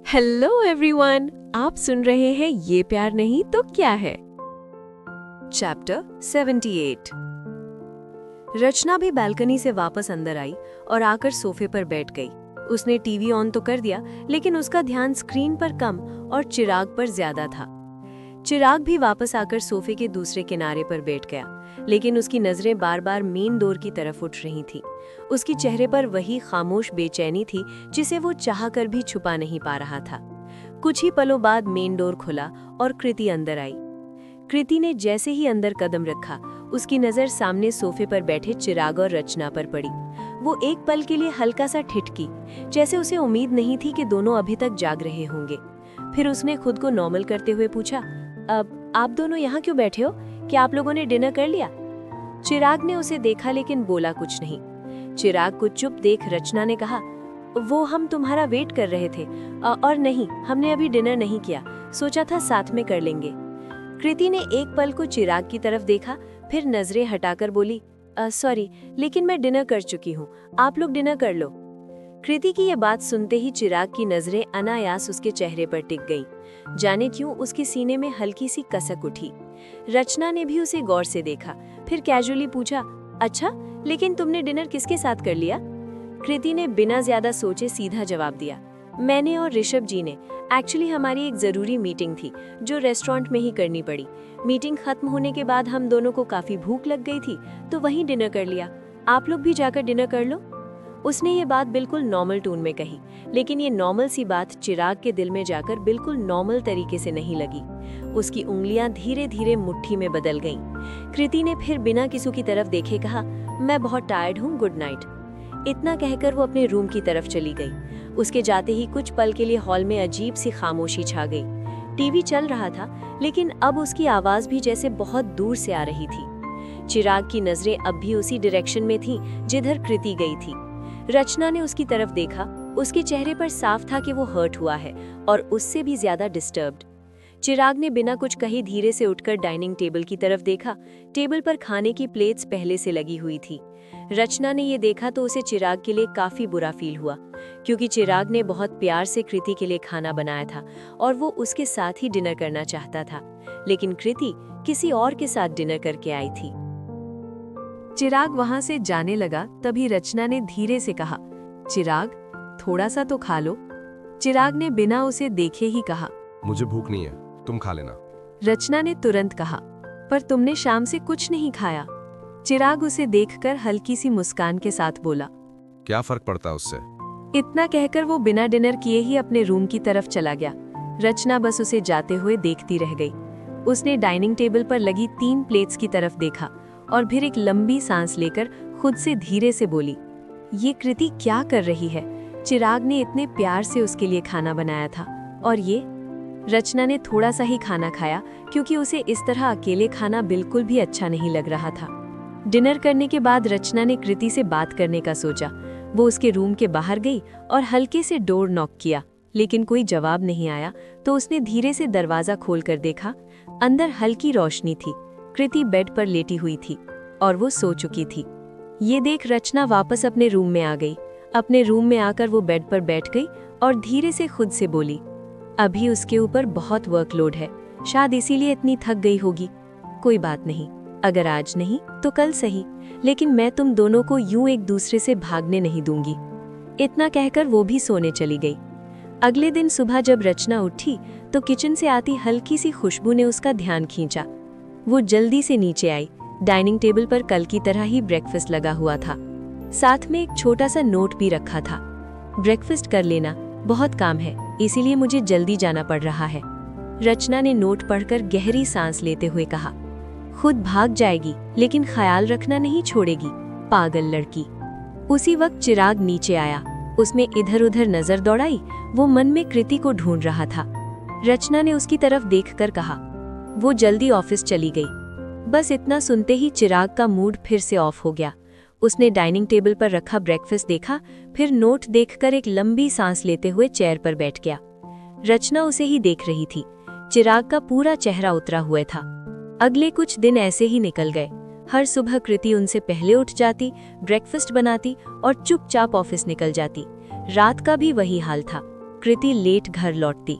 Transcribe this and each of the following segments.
Hello everyone, आप सुन रहे हैं ये प्यार नहीं तो क्या है। चैप्टर 78। रचना भी बालकनी से वापस अंदर आई और आकर सोफे पर बैठ गई। उसने टीवी ऑन तो कर दिया, लेकिन उसका ध्यान स्क्रीन पर कम और चिराग पर ज्यादा था। चिराग भी वापस आकर सोफे के दूसरे किनारे पर बैठ गया, लेकिन उसकी नजरें बार बार मेन डोर की तरफ उठ रही थी। उसकी चेहरे पर वही खामोश बेचैनी थी जिसे वो चाहकर भी छुपा नहीं पा रहा था। कुछ ही पलों बाद मेन डोर खुला और कृति अंदर आई। कृति ने जैसे ही अंदर कदम रखा, उसकी नजर सामने सोफे पर बैठे चिराग और रचना पर पड़ी। वो एक पल के लिए हल्का सा ठिठकी, जैसे उसे उम्मीद नहीं थी कि दोनों अभी तक जाग रहे होंगे। फिर उसने खुद को नॉर्मल करते हुए पूछा, अब आप दोनों यहाँ क्यों बैठे हो? क्या आप लोगों ने डिनर कर लिया? चिराग ने उसे देखा लेकिन बोला कुछ नहीं। चिराग को चुप देख रचना ने कहा, वो हम तुम्हारा वेट कर रहे थे। और नहीं, हमने अभी डिनर नहीं किया, सोचा था साथ में कर लेंगे। कृति ने एक पल को चिराग की तरफ देखा, फिर नजरें हटाकर बोली, सॉरी, लेकिन मैं डिनर कर चुकी हूँ, आप लोग डिनर कर लो। कृति की ये बात सुनते ही चिराग की नजरें अनायास उसके चेहरे पर टिक गईं। जाने क्यों उसके सीने में हल्की सी कसक उठी। रचना ने भी उसे गौर से देखा, फिर कैजुअली पूछा, अच्छा, लेकिन तुमने डिनर किसके साथ कर लिया? कृति ने बिना ज्यादा सोचे सीधा जवाब दिया, मैंने और ऋषभ जी ने। एक्चुअली हमारी एक जरूरी मीटिंग थी जो रेस्टोरेंट में ही करनी पड़ी। मीटिंग खत्म होने के बाद हम दोनों को काफी भूख लग गई थी, तो वहीं डिनर कर लिया। आप लोग भी जाकर डिनर कर लो। उसने ये बात बिल्कुल नॉर्मल टोन में कही, लेकिन ये नॉर्मल सी बात चिराग के दिल में जाकर बिल्कुल नॉर्मल तरीके से नहीं लगी। उसकी उंगलियां धीरे धीरे मुट्ठी में बदल गईं। कृति ने फिर बिना किसी की तरफ देखे कहा, मैं बहुत टायर्ड हूँ, गुड नाइट। इतना कहकर वो अपने रूम की तरफ चली गई। उसके जाते ही कुछ पल के लिए हॉल में अजीब सी खामोशी छा गई। टीवी चल रहा था, लेकिन अब उसकी आवाज भी जैसे बहुत दूर से आ रही थी। चिराग की नजरें अब भी उसी डायरेक्शन में थीं जिधर कृति गई थी। रचना ने उसकी तरफ देखा, उसके चेहरे पर साफ था कि वो हर्ट हुआ है और उससे भी ज्यादा डिस्टर्ब्ड। चिराग ने बिना कुछ कहे धीरे से उठकर डाइनिंग टेबल की तरफ देखा। टेबल पर खाने की प्लेट्स पहले से लगी हुई थी। रचना ने ये देखा तो उसे चिराग के लिए काफी बुरा फील हुआ, क्योंकि चिराग ने बहुत प्यार से कृति के लिए खाना बनाया था और वो उसके साथ ही डिनर करना चाहता था, लेकिन कृति किसी और के साथ डिनर करके आई थी। चिराग वहां से जाने लगा, तभी रचना ने धीरे से कहा, चिराग, थोड़ा सा तो खा लो। चिराग ने बिना उसे देखे ही कहा, मुझे भूख नहीं है, तुम खा लेना। रचना ने तुरंत कहा, पर तुमने शाम से कुछ नहीं खाया। चिराग उसे देखकर हल्की सी मुस्कान के साथ बोला, क्या फर्क पड़ता है उससे? इतना कहकर वो बिना डिनर किए ही अपने रूम की तरफ चला गया। रचना बस उसे जाते हुए देखती रह गई। उसने डाइनिंग टेबल पर लगी 3 प्लेट्स की तरफ देखा और फिर एक लंबी सांस लेकर खुद से धीरे से बोली, ये कृति क्या कर रही है? चिराग ने इतने प्यार से उसके लिए खाना बनाया था, और ये? रचना ने थोड़ा सा ही खाना खाया, क्योंकि उसे इस तरह अकेले खाना बिल्कुल भी अच्छा नहीं लग रहा था। डिनर करने के बाद रचना ने कृति से बात करने का सोचा। वो उसके रूम के बाहर गई और हल्के से डोर नॉक किया, लेकिन कोई जवाब नहीं आया। तो उसने धीरे से दरवाजा खोलकर देखा। अंदर हल्की रोशनी थी। कृति बेड पर लेटी हुई थी और वो सो चुकी थी। ये देख रचना वापस अपने रूम में आ गई। अपने रूम में आकर वो बेड पर बैठ गई और धीरे से खुद से बोली, अभी उसके ऊपर बहुत वर्कलोड है, शायद इसीलिए इतनी थक गई होगी। कोई बात नहीं, अगर आज नहीं तो कल सही, लेकिन मैं तुम दोनों को यूं एक दूसरे से भागने नहीं दूंगी। इतना कहकर वो भी सोने चली गई। अगले दिन सुबह जब रचना उठी तो किचन से आती हल्की सी खुशबू ने उसका ध्यान खींचा। वो जल्दी से नीचे आई। डाइनिंग टेबल पर कल की तरह ही ब्रेकफास्ट लगा हुआ था, साथ में एक छोटा सा नोट भी रखा था, ब्रेकफास्ट कर लेना, बहुत काम है, इसीलिए मुझे जल्दी जाना पड़ रहा है। रचना ने नोट पढ़कर गहरी सांस लेते हुए कहा, खुद भाग जाएगी लेकिन ख्याल रखना नहीं छोड़ेगी, पागल लड़की। उसी वक्त चिराग नीचे आया। उसमें इधर उधर नजर दौड़ाई। वो मन में कृति को ढूंढ रहा था। रचना ने उसकी तरफ देखकर कहा, वो जल्दी ऑफिस चली गई। बस इतना सुनते ही चिराग का मूड फिर से ऑफ हो गया। उसने डाइनिंग टेबल पर रखा ब्रेकफास्ट देखा, फिर नोट देखकर एक लंबी सांस लेते हुए चेयर पर बैठ गया। रचना उसे ही देख रही थी। चिराग का पूरा चेहरा उतरा हुआ था। अगले कुछ दिन ऐसे ही निकल गए। हर सुबह कृति उनसे पहले उठ जाती, ब्रेकफास्ट बनाती और चुपचाप ऑफिस निकल जाती। रात का भी वही हाल था। कृति लेट घर लौटती।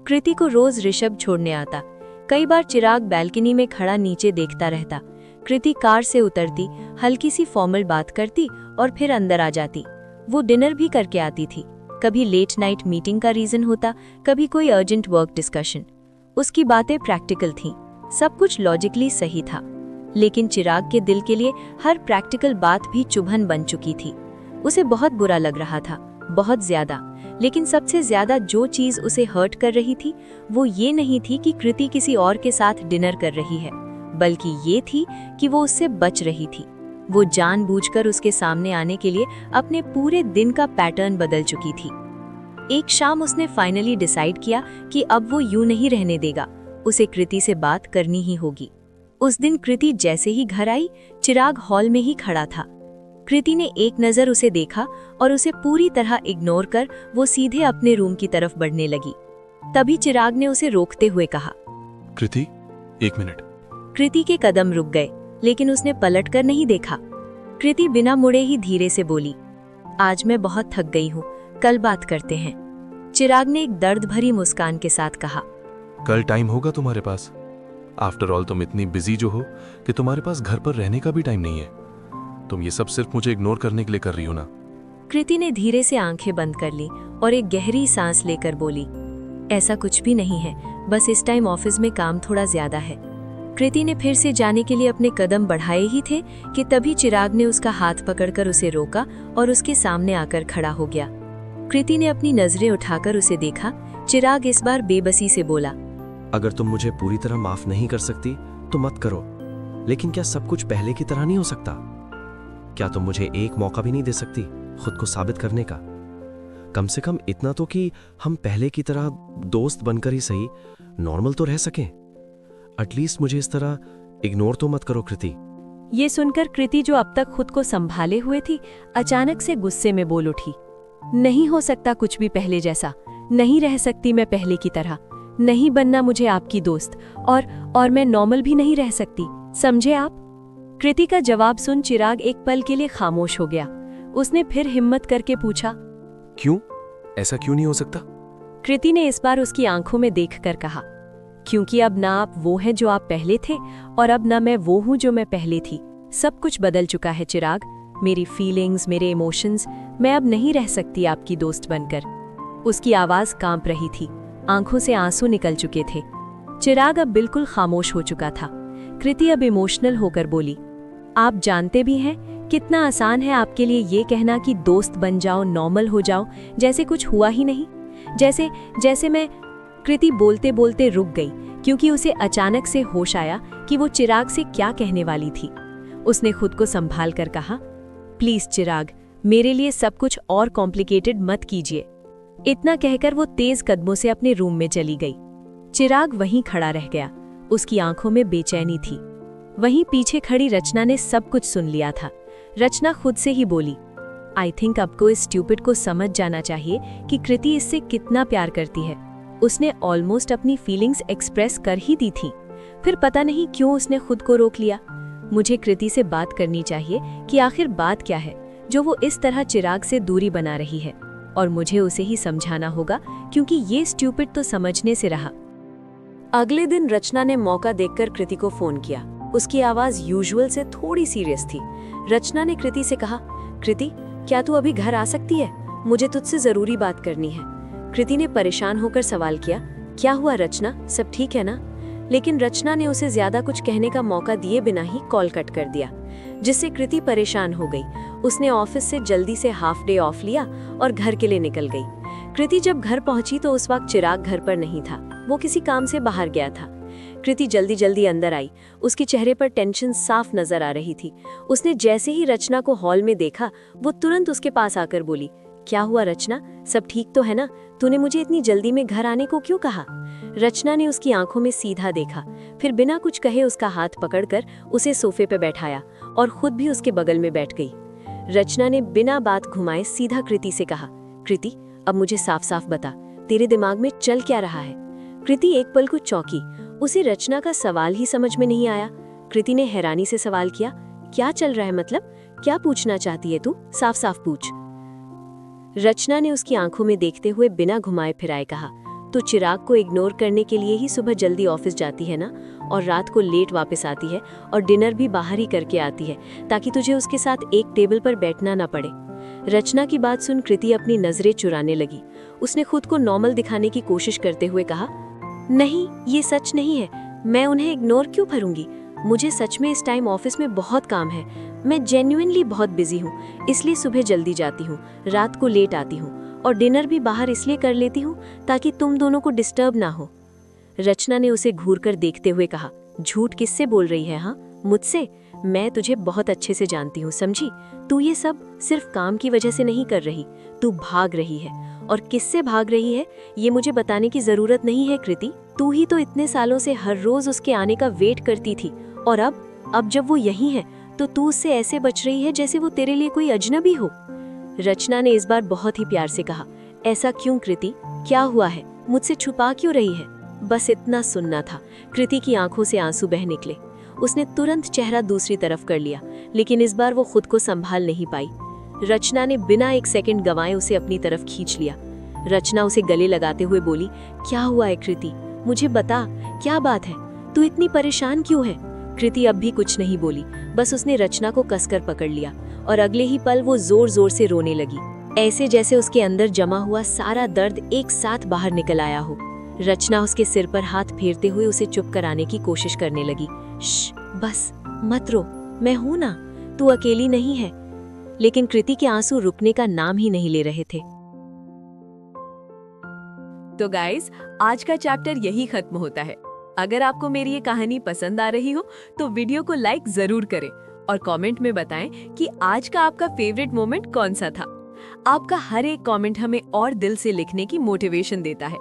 कृति को रोज ऋषभ छोड़ने आता। कई बार चिराग बैल्कनी में खड़ा नीचे देखता रहता। कृति कार से उतरती, हल्की सी फॉर्मल बात करती और फिर अंदर आ जाती। वो डिनर भी करके आती थी। कभी लेट नाइट मीटिंग का रीजन होता, कभी कोई अर्जेंट वर्क डिस्कशन। उसकी बातें प्रैक्टिकल थीं, सब कुछ लॉजिकली सही था। लेकिन चिराग के दिल के लिए हर प्रैक्टिकल बात भी चुभन बन चुकी थी। उसे बहुत बुरा लग रहा था, बहुत ज्यादा। लेकिन सबसे ज्यादा जो चीज उसे हर्ट कर रही थी वो ये नहीं थी कि कृति किसी और के साथ डिनर कर रही है, बल्कि ये थी कि वो उससे बच रही थी। वो जानबूझकर उसके सामने आने के लिए अपने पूरे दिन का पैटर्न बदल चुकी थी। एक शाम उसने फाइनली डिसाइड किया कि अब वो यूं नहीं रहने देगा, उसे कृति से बात करनी ही होगी। उस दिन कृति जैसे ही घर आई, चिराग हॉल में ही खड़ा था। कृति ने एक नज़र उसे देखा और उसे पूरी तरह इग्नोर कर वो सीधे अपने रूम की तरफ बढ़ने लगी। तभी चिराग ने उसे रोकते हुए कहा, कृति, 1 मिनट। कृति के कदम रुक गए, लेकिन उसने पलटकर नहीं देखा। कृति बिना मुड़े ही धीरे से बोली, आज मैं बहुत थक गई हूँ, कल बात करते हैं। चिराग ने एक दर्द भरी मुस्कान के साथ कहा, कल टाइम होगा तुम्हारे पास? आफ्टर ऑल तुम इतनी बिजी जो हो कि तुम्हारे पास घर पर रहने का भी टाइम नहीं है। तुम ये सब सिर्फ मुझे इग्नोर करने के लिए कर रही हो ना? कृति ने धीरे से आंखें बंद कर ली और एक गहरी सांस लेकर बोली, ऐसा कुछ भी नहीं है, बस इस टाइम ऑफिस में काम थोड़ा ज्यादा है। कृति ने फिर से जाने के लिए अपने कदम बढ़ाए ही थे कि तभी चिराग ने उसका हाथ पकड़कर उसे रोका और उसके सामने आकर खड़ा हो गया। कृति ने अपनी नजरें उठाकर उसे देखा। चिराग इस बार बेबसी से बोला, अगर तुम मुझे पूरी तरह माफ नहीं कर सकती तो मत करो, लेकिन क्या सब कुछ पहले की तरह नहीं हो सकता? क्या तुम मुझे एक मौका भी नहीं दे सकती खुद को साबित करने का? कम से कम इतना तो कि हम पहले की तरह दोस्त बनकर ही सही नॉर्मल तो रह सकें। एटलीस्ट मुझे इस तरह इग्नोर तो मत करो कृति। ये सुनकर कृति, जो अब तक खुद को संभाले हुए थी, अचानक से गुस्से में बोल उठी, नहीं हो सकता कुछ भी पहले जैसा, नहीं रह सकती मैं पहले की तरह, नहीं बनना मुझे आपकी दोस्त, और मैं नॉर्मल भी नहीं रह सकती, समझे आप? कृति का जवाब सुन चिराग एक पल के लिए खामोश हो गया। उसने फिर हिम्मत करके पूछा, क्यों? ऐसा क्यों नहीं हो सकता? कृति ने इस बार उसकी आंखों में देखकर कहा, क्योंकि अब ना आप वो हैं जो आप पहले थे और अब ना मैं वो हूं जो मैं पहले थी। सब कुछ बदल चुका है चिराग, मेरी फीलिंग्स, मेरे इमोशंस। मैं अब नहीं रह सकती आपकी दोस्त बनकर। उसकी आवाज कांप रही थी, आंखों से आंसू निकल चुके थे। चिराग अब बिल्कुल खामोश हो चुका था। कृति अब इमोशनल होकर बोली, आप जानते भी हैं कितना आसान है आपके लिए ये कहना कि दोस्त बन जाओ, नॉर्मल हो जाओ, जैसे कुछ हुआ ही नहीं, जैसे मैं। कृति बोलते बोलते रुक गई, क्योंकि उसे अचानक से होश आया कि वो चिराग से क्या कहने वाली थी। उसने खुद को संभाल कर कहा, प्लीज चिराग, मेरे लिए सब कुछ और कॉम्प्लिकेटेड मत कीजिए। इतना कहकर वो तेज कदमों से अपने रूम में चली गई। चिराग वहीं खड़ा रह गया, उसकी आंखों में बेचैनी थी। वहीं पीछे खड़ी रचना ने सब कुछ सुन लिया था। रचना खुद से ही बोली, आई थिंक आपको इस स्टूपिड को समझ जाना चाहिए कि कृति इससे कितना प्यार करती है। उसने ऑलमोस्ट अपनी फीलिंग्स एक्सप्रेस कर ही दी थी, फिर पता नहीं क्यों उसने खुद को रोक लिया। मुझे कृति से बात करनी चाहिए कि आखिर बात क्या है जो वो इस तरह चिराग से दूरी बना रही है, और मुझे उसे ही समझाना होगा, क्योंकि ये स्टूपिड तो समझने से रहा। अगले दिन रचना ने मौका देखकर कृति को फोन किया। उसकी आवाज यूजुअल से थोड़ी सीरियस थी। रचना ने कृति से कहा, कृति, क्या तू अभी घर आ सकती है? मुझे तुझसे जरूरी बात करनी है। कृति ने परेशान होकर सवाल किया, क्या हुआ रचना, सब ठीक है ना? लेकिन रचना ने उसे ज्यादा कुछ कहने का मौका दिए बिना ही कॉल कट कर दिया, जिससे कृति परेशान हो गई। उसने ऑफिस से जल्दी से हाफ डे ऑफ लिया और घर के लिए निकल गई। कृति जब घर पहुंची तो उस वक्त चिराग घर पर नहीं था, वो किसी काम से बाहर गया था। कृति जल्दी जल्दी अंदर आई, उसके चेहरे पर टेंशन साफ नजर आ रही थी। उसने जैसे ही रचना को हॉल में देखा, वो तुरंत उसके पास आकर बोली, क्या हुआ रचना, सब ठीक तो है ना? तूने मुझे इतनी जल्दी में घर आने को क्यों कहा? रचना ने उसकी आंखों में सीधा देखा, फिर बिना कुछ कहे उसका हाथ पकड़कर उसे सोफे पे बैठाया और खुद भी उसके बगल में बैठ गई। रचना ने बिना बात घुमाए सीधा कृति से कहा, कृति, अब मुझे साफ साफ बता, तेरे दिमाग में चल क्या रहा है? कृति एक पल को चौंकी, उसे रचना का सवाल ही समझ में नहीं आया। कृति ने हैरानी से सवाल किया, क्या चल रहा है, मतलब क्या पूछना चाहती है तू? साफ साफ पूछ। रचना ने उसकी आंखों में देखते हुए बिना घुमाए फिराए कहा, तू चिराग को इग्नोर करने के लिए ही सुबह जल्दी ऑफिस जाती है ना, और रात को लेट वापस आती है, और डिनर भी बाहर ही करके आती है ताकि तुझे उसके साथ एक टेबल पर बैठना ना पड़े। रचना की बात सुन कृति अपनी नजरें चुराने लगी। उसने खुद को नॉर्मल दिखाने की कोशिश करते हुए कहा, नहीं, ये सच नहीं है। मैं उन्हें इग्नोर क्यों करूंगी? मुझे सच में इस टाइम ऑफिस में बहुत काम है। मैं जेन्युइनली बहुत बिजी हूँ, इसलिए सुबह जल्दी जाती हूँ, रात को लेट आती हूँ, और डिनर भी बाहर इसलिए कर लेती हूँ ताकि तुम दोनों को डिस्टर्ब ना हो। रचना ने उसे घूरकर देखते हुए कहा, झूठ किससे बोल रही है? हाँ, मुझसे। मैं तुझे बहुत अच्छे से जानती हूँ, समझी? तू ये सब सिर्फ काम की वजह से नहीं कर रही, तू भाग रही है। और किससे भाग रही है ये मुझे बताने की जरूरत नहीं है कृति। तू ही तो इतने सालों से हर रोज उसके आने का वेट करती थी, और अब जब वो यहीं है तो तू उससे ऐसे बच रही है जैसे वो तेरे लिए कोई अजनबी हो। रचना ने इस बार बहुत ही प्यार से कहा, ऐसा क्यों कृति? क्या हुआ है? मुझसे छुपा क्यों रही है? बस इतना सुनना था। कृति की आंखों से आंसू बह निकले। उसने तुरंत चेहरा दूसरी तरफ कर लिया, लेकिन इस बार वो खुद को संभाल नहीं पाई। रचना ने बिना एक सेकंड गंवाए उसे अपनी तरफ खींच लिया। रचना उसे गले लगाते हुए बोली, क्या हुआ है कृति? मुझे बता, क्या बात है? तू इतनी परेशान क्यों है? कृति अब भी कुछ नहीं बोली, बस उसने रचना को कसकर पकड़ लिया, और अगले ही पल वो जोर जोर से रोने लगी, ऐसे जैसे उसके अंदर जमा हुआ सारा दर्द एक साथ बाहर निकल आया हो। रचना उसके सिर पर हाथ फेरते हुए उसे चुप कराने की कोशिश करने लगी। श्श, बस मत रो, मैं हूं ना, तू अकेली नहीं है। लेकिन कृति के आंसू रुकने का नाम ही नहीं ले रहे थे। तो गाइस, आज का चैप्टर यही खत्म होता है। अगर आपको मेरी ये कहानी पसंद आ रही हो तो वीडियो को लाइक जरूर करें, और कमेंट में बताएं कि आज का आपका फेवरेट मोमेंट कौन सा था। आपका हर एक कमेंट हमें और दिल से लिखने की मोटिवेशन देता है।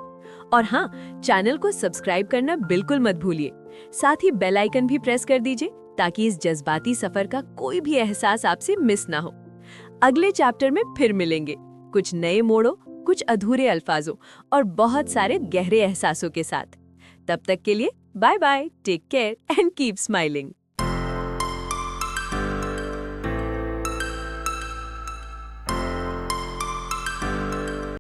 और हाँ, चैनल को सब्सक्राइब करना बिल्कुल मत भूलिए। साथ ही बेल आइकन भी प्रेस कर दीजिए ताकि इस जज्बाती सफर का कोई भी एहसास आपसे मिस ना हो। अगले चैप्टर में फिर मिलेंगे, कुछ नए मोड़ों, कुछ अधूरे अल्फाजों और बहुत सारे गहरे एहसासों के साथ। तब तक के लिए bye bye, take care and keep smiling.